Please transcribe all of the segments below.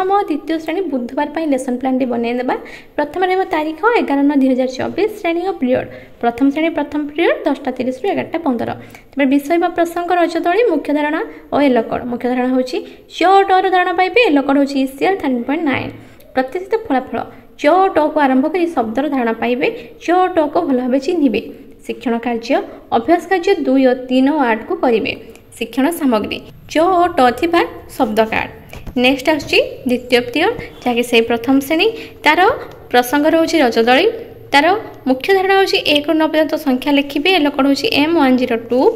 प्रथम और द्वितीय श्रेणी बुधवार पर लेसन प्लान टी बनईदेवा। प्रथम रहा तारीख 11/9/2024 श्रेणी और पीरियड प्रथम श्रेणी प्रथम पीरियड 10:30 ରୁ 11:15। तेज विषय प्रसंग रजदली मुख्य धारणा और येलो कोड मुख्य धारणा हूँ च टर धारणा पाइबे येलो कोड हूँ ECL 13.9। प्रतिष्ठित फलाफल च ट को आरंभ कर शब्दर धारणा पाइबे च ट को भल भाव चिन्हे। शिक्षण कार्य अभ्यास कार्य 2 और 3 और 8 को करेंगे। शिक्षण सामग्री च और ट थिबा शब्द कार्ड। नेक्स्ट आछि द्वितीय पीरियड जहाँकि से प्रथम श्रेणी तार प्रसंग रोचे रजदली तार मुख्य धारणा हूँ 1 ରୁ 9 पर्यंत संख्या लिखिबे येलो कोड हूँ M102।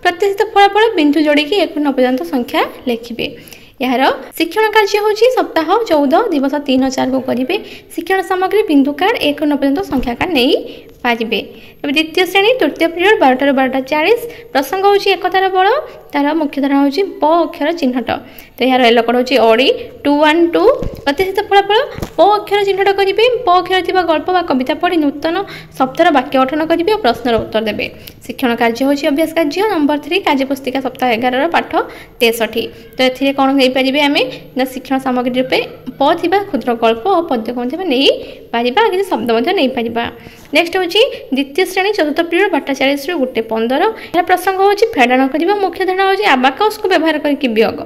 प्रतिष्ठित फलाफल बिंदु जोड़ी 1 ରୁ 9 पर्यंत संख्या लिखिबे। यार शिक्षण कार्य हूँ सप्ताह 14 दिवस 3 और 4 को करेंगे। शिक्षण सामग्री बिंदु कार्ड 1 ରୁ 9 पर्यंत संख्या कार्ड नहीं पारे। तब द्वितीय श्रेणी तृतीय पीरियड 12 ରୁ 12:40 प्रसंग हूँ एकतार बल तार मुख्य धारणा हूँ प अक्षर चिन्हट। तो यार येलो कोड हूँ ओडी 212। प्रतिष्ठित फलाफल प अक्षर चिन्हट करेंगे। प अक्षर थी गल्प व कविता पढ़ी नूतन शब्दर वाक्य गठन करेंगे और प्रश्नर उत्तर देवे। शिक्षण कार्य हूँ अभ्यास कार्य नंबर 3 कार्यपुस्तिका सप्ताह 11 पाठ 63। तो ये कौन पारे आम ना शिक्षण सामग्री रूपे प थी क्षुद्र गल्प और पद्य कौन नहीं पार कि शब्द नहीं पार। नेक्स्ट हूँ द्वितीय श्रेणी चतुर्थ पीरियड 12:40 ରୁ 1:15। यार प्रसंग हूँ फेडाण करवा मुख्य धारणा हूँ आबाकस को व्यवहार करके वियोग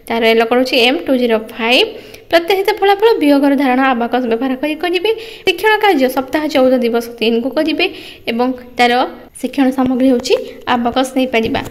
तार येलो कोड हूँ M205। प्रतिष्ठित फलाफल वियोगर धारणा आबाकस व्यवहार करेंगे। शिक्षण कार्य सप्ताह 14 दिवस 3 को करेंगे और तार शिक्षण सामग्री हूँ आबाकस नहीं पार।